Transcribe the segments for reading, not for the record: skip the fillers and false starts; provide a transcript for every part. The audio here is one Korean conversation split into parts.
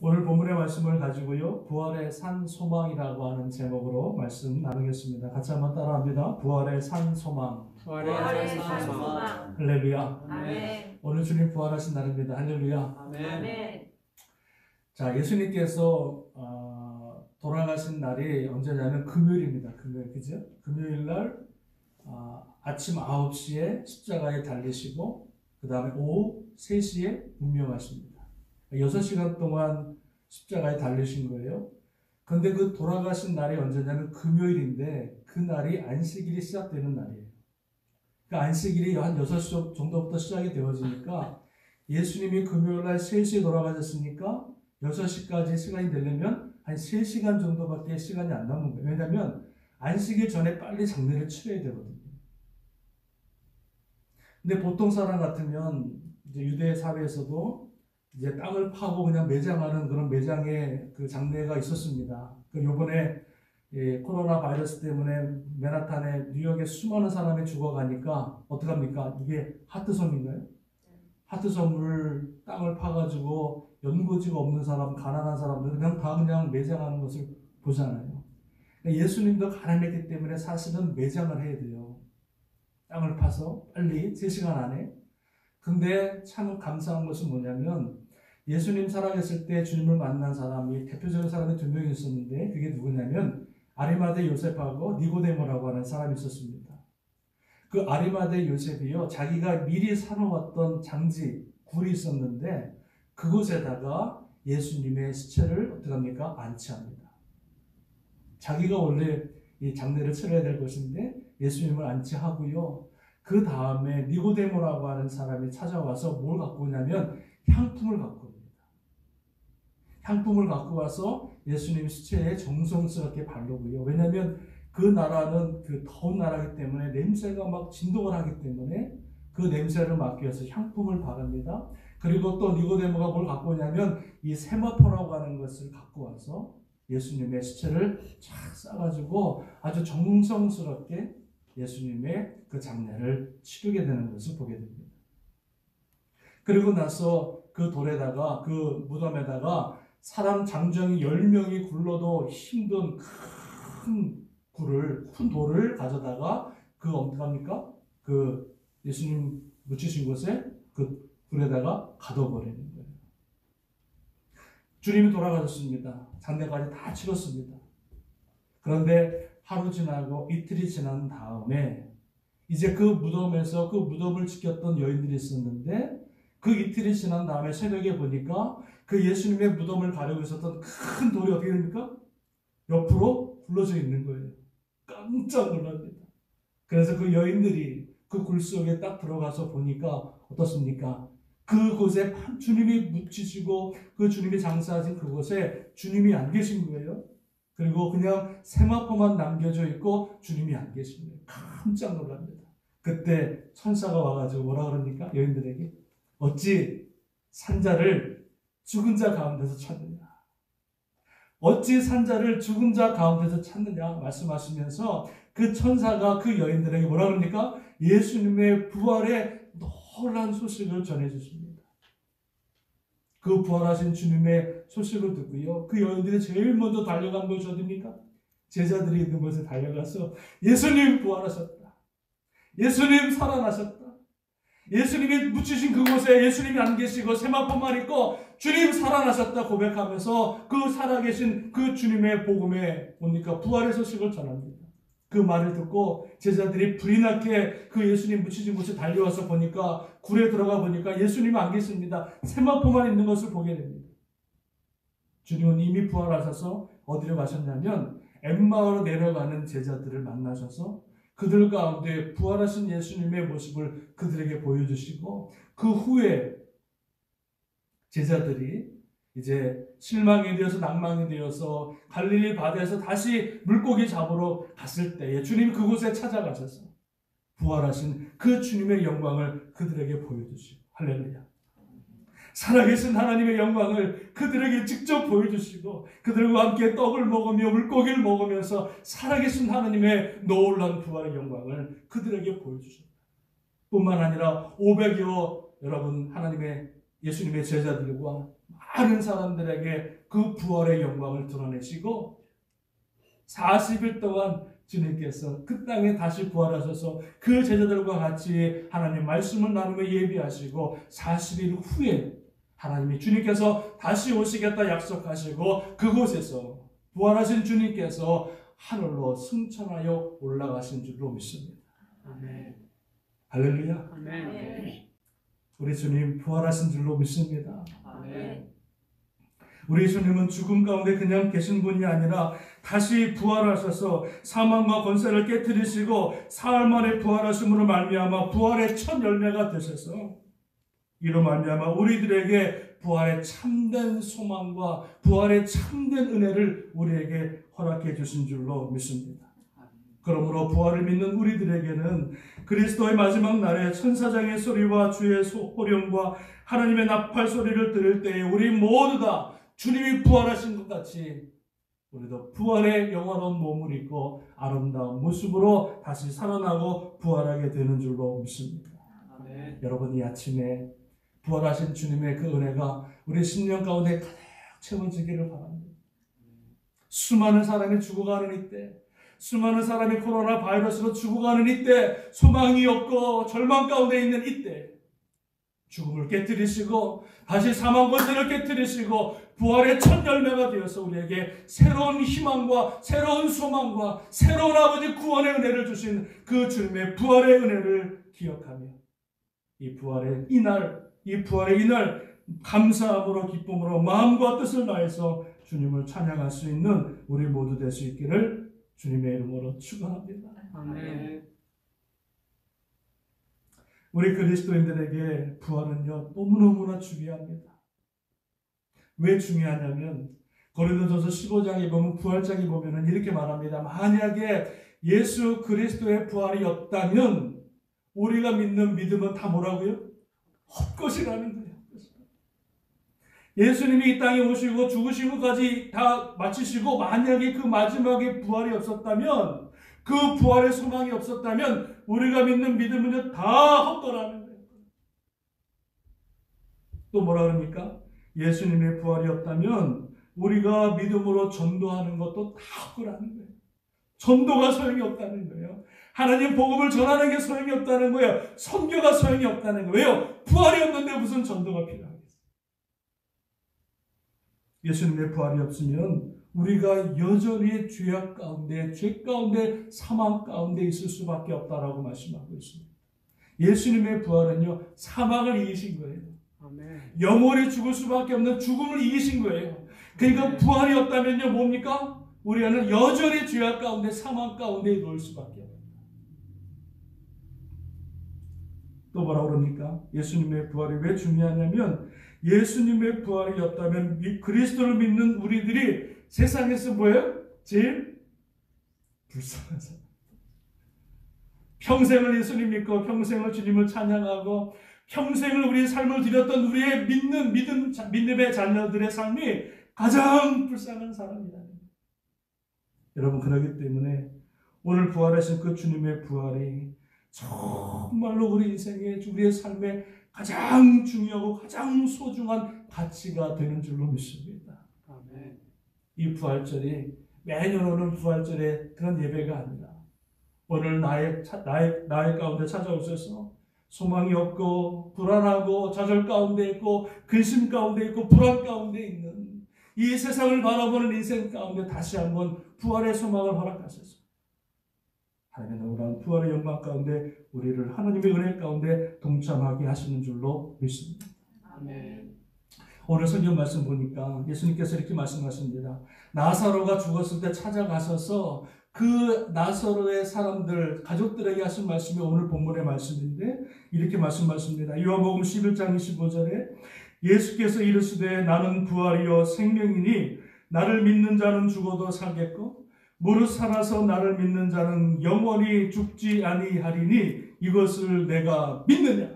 오늘 본문의 말씀을 가지고요, 부활의 산 소망이라고 하는 제목으로 말씀 나누겠습니다. 같이 한번 따라합니다. 부활의 산 소망. 부활의 산 소망. 할렐루야. 아멘. 오늘 주님 부활하신 날입니다. 할렐루야. 아멘. 자, 예수님께서 돌아가신 날이 언제냐면 금요일입니다. 금요일, 그죠? 금요일 날 아침 9시에 십자가에 달리시고 그 다음에 오후 3시에 운명하십니다. 6시간 동안 십자가에 달리신 거예요. 그런데 그 돌아가신 날이 언제냐면 금요일인데 그 날이 안식일이 시작되는 날이에요. 그 안식일이 한 6시 정도부터 시작이 되어지니까 예수님이 금요일 날 3시에 돌아가셨으니까 6시까지 시간이 되려면 한 3시간 정도밖에 시간이 안 남은 거예요. 왜냐하면 안식일 전에 빨리 장례를 치러야 되거든요. 근데 보통 사람 같으면 이제 유대 사회에서도 이제 땅을 파고 그냥 매장하는 그런 매장의 그 장례가 있었습니다. 그 요번에 코로나 바이러스 때문에 맨하탄에 뉴욕에 수많은 사람이 죽어가니까 어떡합니까? 이게 하트섬인가요? 하트섬을 땅을 파가지고 연고지가 없는 사람, 가난한 사람들 그냥 매장하는 것을 보잖아요. 예수님도 가난했기 때문에 사실은 매장을 해야 돼요. 땅을 파서 빨리 3시간 안에. 근데 참 감사한 것은 뭐냐면 예수님 살아계실 때 주님을 만난 사람이 대표적인 사람이 2명이 있었는데 그게 누구냐면 아리마대 요셉하고 니고데모라고 하는 사람이 있었습니다. 그 아리마대 요셉이요, 자기가 미리 사놓았던 장지, 굴이 있었는데 그곳에다가 예수님의 시체를 어떡합니까? 안치합니다. 자기가 원래 이 장례를 치러야 될 것인데 예수님을 안치하고요. 그 다음에 니고데모라고 하는 사람이 찾아와서 뭘 갖고 오냐면 향품을 갖고 옵니다. 향품을 갖고 와서 예수님 시체에 정성스럽게 바르고요. 왜냐하면 그 나라는 그 더운 나라이기 때문에 냄새가 막 진동을 하기 때문에 그 냄새를 막기 위해서 향품을 바릅니다. 그리고 또 니고데모가 뭘 갖고 오냐면 이 세마포라고 하는 것을 갖고 와서 예수님의 시체를 쫙 싸가지고 아주 정성스럽게 예수님의 그 장례를 치르게 되는 것을 보게 됩니다. 그리고 나서 그 돌에다가, 그 무덤에다가 사람 장정이 10명이 굴러도 힘든 큰 돌을 가져다가 어떡합니까? 그 예수님 묻히신 곳에 그 굴에다가 가둬버리는 거예요. 주님이 돌아가셨습니다. 장례까지 다 치렀습니다. 그런데 하루 지나고 이틀이 지난 다음에 이제 그 무덤에서 그 무덤을 지켰던 여인들이 있었는데 그 이틀이 지난 다음에 새벽에 보니까 그 예수님의 무덤을 가리고 있었던 큰 돌이 어떻게 됩니까? 옆으로 굴러져 있는 거예요. 깜짝 놀랍니다. 그래서 그 여인들이 그 굴 속에 딱 들어가서 보니까 어떻습니까? 그곳에 주님이 묻히시고 그 주님이 장사하신 그곳에 주님이 안 계신 거예요. 그리고 그냥 세마포만 남겨져 있고 주님이 안 계신 거예요. 깜짝 놀랍니다. 그때 천사가 와가지고 뭐라 그럽니까? 여인들에게 어찌 산자를 죽은 자 가운데서 찾느냐? 어찌 산자를 죽은 자 가운데서 찾느냐? 말씀하시면서 그 천사가 그 여인들에게 뭐라 그럽니까? 예수님의 부활의 놀라운 소식을 전해주십니다. 그 부활하신 주님의 소식을 듣고요. 그 여인들이 제일 먼저 달려간 곳이 어디입니까? 제자들이 있는 곳에 달려가서 예수님 부활하셨다. 예수님 살아나셨다. 예수님이 묻히신 그곳에 예수님이 안 계시고 세마포만 있고 주님 살아나셨다 고백하면서 그 살아계신 그 주님의 복음에 뭡니까? 부활의 소식을 전합니다. 그 말을 듣고 제자들이 불이 나게 그 예수님 묻히신 곳에 달려와서 보니까 굴에 들어가 보니까 예수님이 안 계십니다. 세마포만 있는 것을 보게 됩니다. 주님은 이미 부활하셔서 어디로 가셨냐면 엠마오로 내려가는 제자들을 만나셔서 그들 가운데 부활하신 예수님의 모습을 그들에게 보여주시고 그 후에 제자들이 이제 실망이 되어서 낭망이 되어서 갈릴리 바다에서 다시 물고기 잡으러 갔을 때에 주님 그곳에 찾아가셔서 부활하신 그 주님의 영광을 그들에게 보여주시고 할렐루야. 살아계신 하나님의 영광을 그들에게 직접 보여주시고 그들과 함께 떡을 먹으며 물고기를 먹으면서 살아계신 하나님의 놀라운 부활의 영광을 그들에게 보여주십니다. 뿐만 아니라 500여 여러분 하나님의 예수님의 제자들과 많은 사람들에게 그 부활의 영광을 드러내시고 40일 동안 주님께서 그 땅에 다시 부활하셔서 그 제자들과 같이 하나님 말씀을 나누며 예비하시고 40일 후에 하나님이 주님께서 다시 오시겠다 약속하시고 그곳에서 부활하신 주님께서 하늘로 승천하여 올라가신 줄로 믿습니다. 아멘. 할렐루야. 아멘. 우리 주님 부활하신 줄로 믿습니다. 아멘. 우리 주님은 죽음 가운데 그냥 계신 분이 아니라 다시 부활하셔서 사망과 권세를 깨뜨리시고 사흘 만에 부활하심으로 말미암아 부활의 첫 열매가 되셔서 이로 말미암아 우리들에게 부활의 참된 소망과 부활의 참된 은혜를 우리에게 허락해 주신 줄로 믿습니다. 그러므로 부활을 믿는 우리들에게는 그리스도의 마지막 날에 천사장의 소리와 주의 호령과 하나님의 나팔 소리를 들을 때에 우리 모두 다 주님이 부활하신 것 같이 우리도 부활의 영원한 몸을 입고 아름다운 모습으로 다시 살아나고 부활하게 되는 줄로 믿습니다. 아멘. 여러분 이 아침에 부활하신 주님의 그 은혜가 우리 심령 가운데 가득 채워지기를 바랍니다. 수많은 사람이 죽어가는 이때, 수많은 사람이 코로나 바이러스로 죽어가는 이때, 소망이 없고 절망 가운데 있는 이때 죽음을 깨뜨리시고 다시 사망 권세를 깨뜨리시고 부활의 첫 열매가 되어서 우리에게 새로운 희망과 새로운 소망과 새로운 아버지 구원의 은혜를 주신 그 주님의 부활의 은혜를 기억하며 이 부활의 이날 감사함으로 기쁨으로 마음과 뜻을 다해서 주님을 찬양할 수 있는 우리 모두 될 수 있기를 주님의 이름으로 축원합니다. 아멘. 우리 그리스도인들에게 부활은요 너무너무나 중요합니다. 왜 중요하냐면 고린도전서 15장에 보면 부활장에 보면은 이렇게 말합니다. 만약에 예수 그리스도의 부활이 없다면 우리가 믿는 믿음은 다 뭐라고요? 헛것이라는 거예요. 예수님이 이 땅에 오시고 죽으시고까지 다 마치시고 만약에 그 마지막에 부활이 없었다면 그 부활의 소망이 없었다면 우리가 믿는 믿음은 다 헛거라는 거예요. 또 뭐라 그럽니까? 예수님의 부활이 없다면 우리가 믿음으로 전도하는 것도 다 헛거라는 거예요. 전도가 소용이 없다는 거예요. 하나님 복음을 전하는 게 소용이 없다는 거예요. 선교가 소용이 없다는 거예요. 왜요? 부활이 없는데 무슨 전도가 필요하겠어요? 예수님의 부활이 없으면 우리가 여전히 죄악 가운데, 죄 가운데, 사망 가운데 있을 수밖에 없다라고 말씀하고 있습니다. 예수님의 부활은요, 사망을 이기신 거예요. 아멘. 영원히 죽을 수밖에 없는 죽음을 이기신 거예요. 그러니까 부활이 없다면요, 뭡니까? 우리는 여전히 죄악 가운데, 사망 가운데 놓을 수밖에 없어요. 또 뭐라고 그럽니까? 예수님의 부활이 왜 중요하냐면 예수님의 부활이 없다면 그리스도를 믿는 우리들이 세상에서 뭐예요? 제일 불쌍한 사람. 평생을 예수님 믿고 평생을 주님을 찬양하고 평생을 우리의 삶을 드렸던 우리의 믿음의 자녀들의 삶이 가장 불쌍한 사람이다. 여러분 그렇기 때문에 오늘 부활하신 그 주님의 부활이 정말로 우리 인생에 우리의 삶에 가장 중요하고 가장 소중한 가치가 되는 줄로 믿습니다. 아멘. 이 부활절이 매년 오는 부활절의 그런 예배가 아니라 오늘 나의 가운데 찾아오셔서 소망이 없고 불안하고 좌절 가운데 있고 근심 가운데 있고 불안 가운데 있는 이 세상을 바라보는 인생 가운데 다시 한번 부활의 소망을 허락하셔서 하나님의 놀라운 부활의 영광 가운데 우리를 하나님의 은혜 가운데 동참하게 하시는 줄로 믿습니다. 아멘. 오늘 성경 말씀 보니까 예수님께서 이렇게 말씀하십니다. 나사로가 죽었을 때 찾아가셔서 그 나사로의 사람들, 가족들에게 하신 말씀이 오늘 본문의 말씀인데 이렇게 말씀하십니다. 요한복음 11장 25절에 예수께서 이르시되 나는 부활이요 생명이니 나를 믿는 자는 죽어도 살겠고 무릇 살아서 나를 믿는 자는 영원히 죽지 아니하리니 이것을 내가 믿느냐?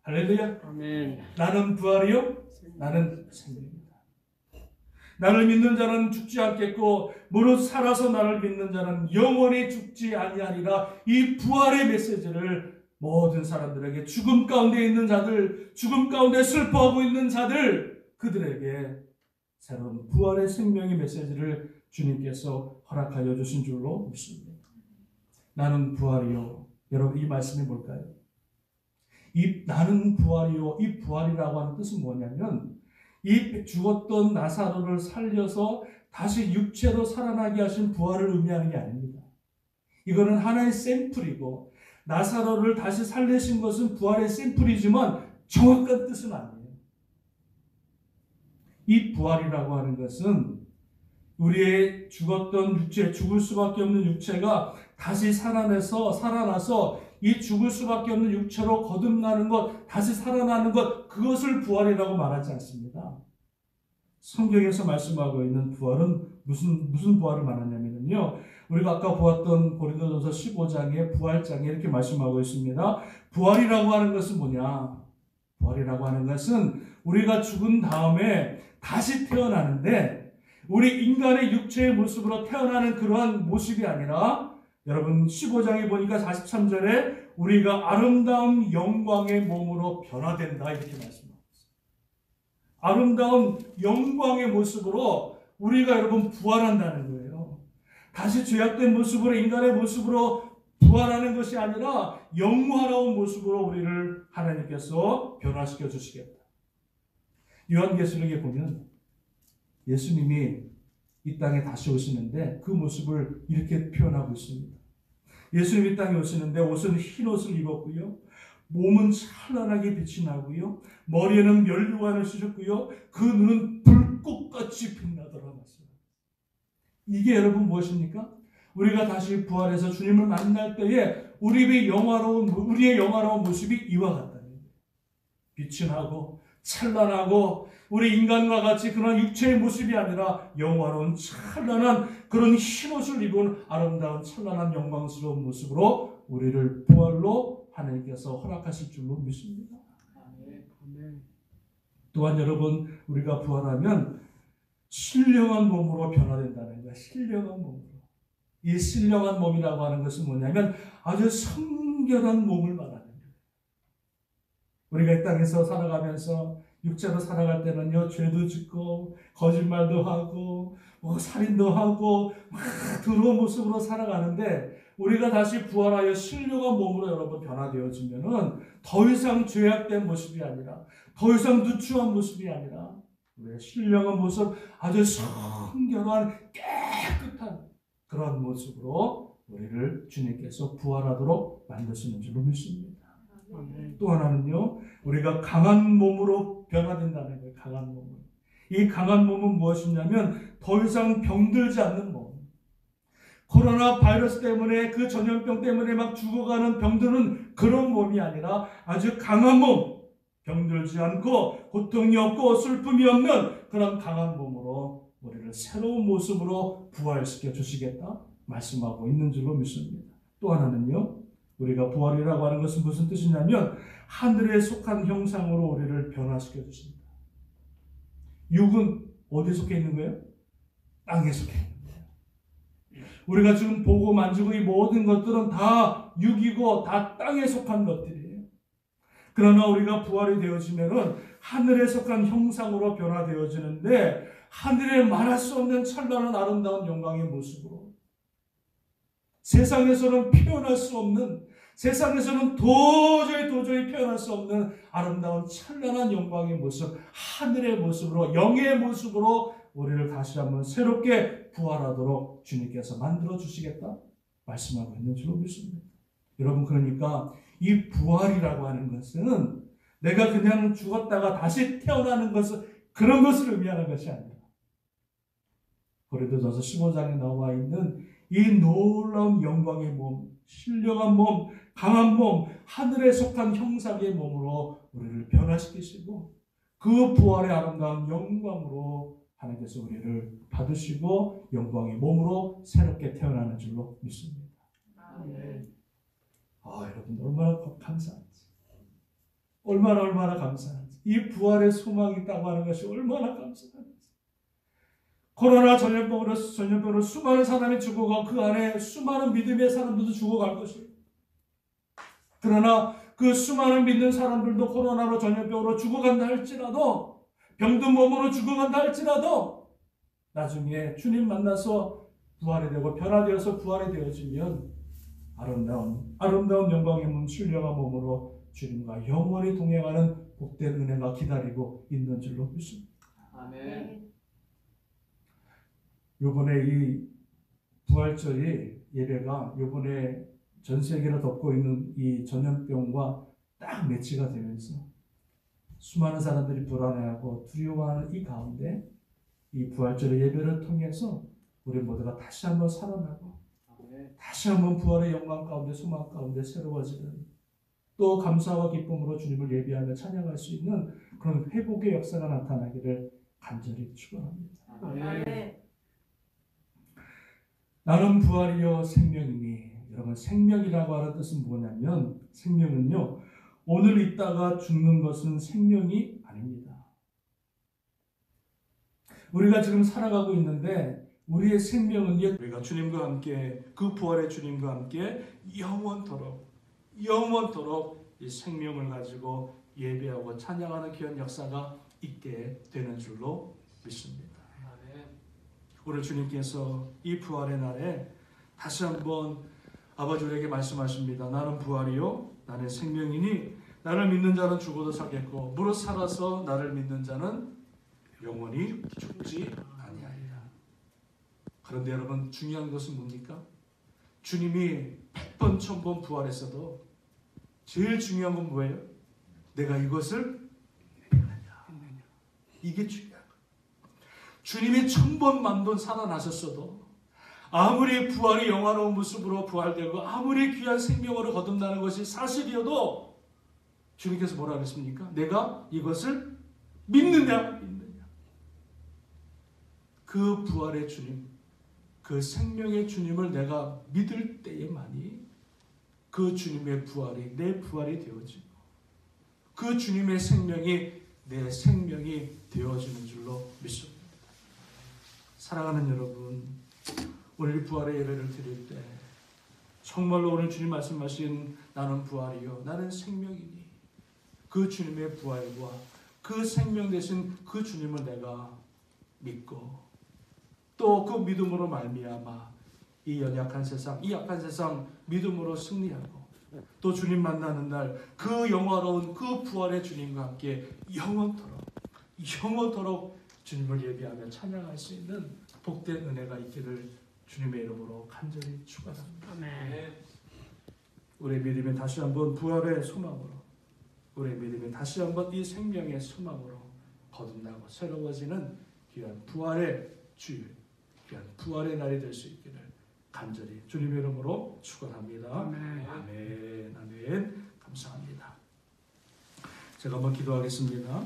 할렐루야. 아멘. 나는 부활이요 나는 생명이다. 나를 믿는 자는 죽지 않겠고 무릇 살아서 나를 믿는 자는 영원히 죽지 아니하리라. 이 부활의 메시지를 모든 사람들에게 죽음 가운데 있는 자들, 죽음 가운데 슬퍼하고 있는 자들, 그들에게 새로운 부활의 생명의 메시지를 주님께서 허락하여 주신 줄로 믿습니다. 나는 부활이요. 여러분, 이 말씀이 뭘까요? 이 나는 부활이요. 이 부활이라고 하는 뜻은 뭐냐면 이 죽었던 나사로를 살려서 다시 육체로 살아나게 하신 부활을 의미하는 게 아닙니다. 이거는 하나의 샘플이고 나사로를 다시 살리신 것은 부활의 샘플이지만 정확한 뜻은 아니에요. 이 부활이라고 하는 것은 우리의 죽었던 육체, 죽을 수밖에 없는 육체가 다시 살아나서 이 죽을 수밖에 없는 육체로 거듭나는 것, 다시 살아나는 것, 그것을 부활이라고 말하지 않습니다. 성경에서 말씀하고 있는 부활은 무슨 부활을 말하냐면요. 우리가 아까 보았던 고린도전서 15장의 부활장에 이렇게 말씀하고 있습니다. 부활이라고 하는 것은 뭐냐? 부활이라고 하는 것은 우리가 죽은 다음에 다시 태어나는데 우리 인간의 육체의 모습으로 태어나는 그러한 모습이 아니라 여러분 15장에 보니까 43절에 우리가 아름다운 영광의 몸으로 변화된다 이렇게 말씀합니다. 아름다운 영광의 모습으로 우리가 여러분 부활한다는 거예요. 다시 죄악된 모습으로 인간의 모습으로 부활하는 것이 아니라 영화로운 모습으로 우리를 하나님께서 변화시켜 주시겠다. 요한계시록에 보면 예수님이 이 땅에 다시 오시는데 그 모습을 이렇게 표현하고 있습니다. 예수님이 이 땅에 오시는데 옷은 흰 옷을 입었고요. 몸은 찬란하게 빛이 나고요. 머리에는 면류관을 쓰셨고요. 그 눈은 불꽃같이 빛나더라. 이게 여러분 무엇입니까? 우리가 다시 부활해서 주님을 만날 때에 우리의 영화로운 모습이 이와 같다는 거예요. 빛이 나고 찬란하고 우리 인간과 같이 그런 육체의 모습이 아니라 영화로운 찬란한 그런 흰옷을 입은 아름다운 찬란한 영광스러운 모습으로 우리를 부활로 하나님께서 허락하실 줄로 믿습니다. 또한 여러분 우리가 부활하면 신령한 몸으로 변화된다는 거예요. 신령한 몸으로. 이 신령한 몸이라고 하는 것은 뭐냐면 아주 성결한 몸을 말하는 거예요. 우리가 이 땅에서 살아가면서 육체로 살아갈 때는요, 죄도 짓고 거짓말도 하고 살인도 하고 막 더러운 모습으로 살아가는데 우리가 다시 부활하여 신령한 몸으로 여러분 변화되어지면은 더 이상 죄악된 모습이 아니라 더 이상 누추한 모습이 아니라 우리의 신령한 모습, 아주 성결한 깨끗한 그런 모습으로 우리를 주님께서 부활하도록 만드시는 줄로 믿습니다. 또 하나는요, 우리가 강한 몸으로 변화된다는 거예요. 강한 몸을. 이 강한 몸은 무엇이냐면 더 이상 병들지 않는 몸. 코로나 바이러스 때문에 그 전염병 때문에 막 죽어가는 병드는 그런 몸이 아니라 아주 강한 몸. 병들지 않고 고통이 없고 슬픔이 없는 그런 강한 몸으로 우리를 새로운 모습으로 부활시켜 주시겠다 말씀하고 있는 줄로 믿습니다. 또 하나는요, 우리가 부활이라고 하는 것은 무슨 뜻이냐면 하늘에 속한 형상으로 우리를 변화시켜 주십니다. 육은 어디에 속해 있는 거예요? 땅에 속해 있는 거예요. 우리가 지금 보고 만지고 이 모든 것들은 다 육이고 다 땅에 속한 것들이에요. 그러나 우리가 부활이 되어지면은 하늘에 속한 형상으로 변화되어지는데 하늘에 말할 수 없는 찬란한 아름다운 영광의 모습으로 세상에서는 표현할 수 없는, 세상에서는 도저히 표현할 수 없는 아름다운 찬란한 영광의 모습, 하늘의 모습으로, 영의 모습으로 우리를 다시 한번 새롭게 부활하도록 주님께서 만들어 주시겠다 말씀하고 있는 줄로 믿습니다. 여러분, 그러니까 이 부활이라고 하는 것은 내가 그냥 죽었다가 다시 태어나는 것을, 그런 것을 의미하는 것이 아니라 고린도전서 15장에 나와 있는 이 놀라운 영광의 몸, 신령한 몸, 강한 몸, 하늘에 속한 형상의 몸으로 우리를 변화시키시고 그 부활의 아름다운 영광으로 하나님께서 우리를 받으시고 영광의 몸으로 새롭게 태어나는 줄로 믿습니다. 여러분 얼마나 감사한지, 얼마나 감사한지, 이 부활의 소망이 있다고 하는 것이 얼마나 감사한지. 코로나 전염병으로 수많은 사람이 죽어가고 그 안에 수많은 믿음의 사람들도 죽어갈 것이에요. 그러나 그 수많은 믿는 사람들도 코로나로 전염병으로 죽어간다 할지라도 병든 몸으로 죽어간다 할지라도 나중에 주님 만나서 부활이 되고 변화되어서 부활이 되어지면 아름다운 영광의 문 신령한 몸으로 주님과 영원히 동행하는 복된 은혜가 기다리고 있는 줄로 믿습니다. 아멘. 요번에 이 부활절이 예배가 요번에 전 세계를 덮고 있는 이 전염병과 딱 매치가 되면서 수많은 사람들이 불안해하고 두려워하는 이 가운데 이 부활절의 예배를 통해서 우리 모두가 다시 한번 살아나고 다시 한번 부활의 영광 가운데 소망 가운데 새로워지는 또 감사와 기쁨으로 주님을 예배하며 찬양할 수 있는 그런 회복의 역사가 나타나기를 간절히 축원합니다. 아멘. 나는 부활이요 생명이니. 여러분, 생명이라고 하는 뜻은 뭐냐면 생명은요 오늘 있다가 죽는 것은 생명이 아닙니다. 우리가 지금 살아가고 있는데 우리의 생명은요 우리가 주님과 함께 그 부활의 주님과 함께 영원토록 이 생명을 가지고 예배하고 찬양하는 귀한 역사가 있게 되는 줄로 믿습니다. 오늘 주님께서 이 부활의 날에 다시 한번 아버지 우리에게 말씀하십니다. 나는 부활이요 나는 생명이니 나를 믿는 자는 죽어도 살겠고 무릇 살아서 나를 믿는 자는 영원히 죽지 아니하리라. 그런데 여러분 중요한 것은 뭡니까? 주님이 100번 1000번 부활했어도 제일 중요한 건 뭐예요? 내가 이것을 믿느냐. 이게 중요한 거예요. 주님이 1000번 만번 살아나셨어도 아무리 부활이 영화로운 모습으로 부활되고 아무리 귀한 생명으로 거듭나는 것이 사실이어도 주님께서 뭐라 그랬습니까? 내가 이것을 믿느냐. 그 부활의 주님, 그 생명의 주님을 내가 믿을 때에만이 그 주님의 부활이 내 부활이 되어지고 그 주님의 생명이 내 생명이 되어지는 줄로 믿습니다. 사랑하는 여러분, 오늘 부활의 예배를 드릴 때 정말로 오늘 주님 말씀하신 나는 부활이요 나는 생명이니 그 주님의 부활과 그 생명 되신 그 주님을 내가 믿고 또 그 믿음으로 말미암아 이 연약한 세상, 이 약한 세상 믿음으로 승리하고 또 주님 만나는 날 그 영화로운 그 부활의 주님과 함께 영원토록 주님을 예배하며 찬양할 수 있는 복된 은혜가 있기를 주님의 이름으로 간절히 축원합니다. 우리의 믿음이 다시 한번 부활의 소망으로 우리의 믿음이 다시 한번 이 생명의 소망으로 거듭나고 새로워지는 귀한 부활의 주일 귀한 부활의 날이 될 수 있기를 간절히 주님의 이름으로 축원합니다. 아멘. 감사합니다. 제가 한번 기도하겠습니다.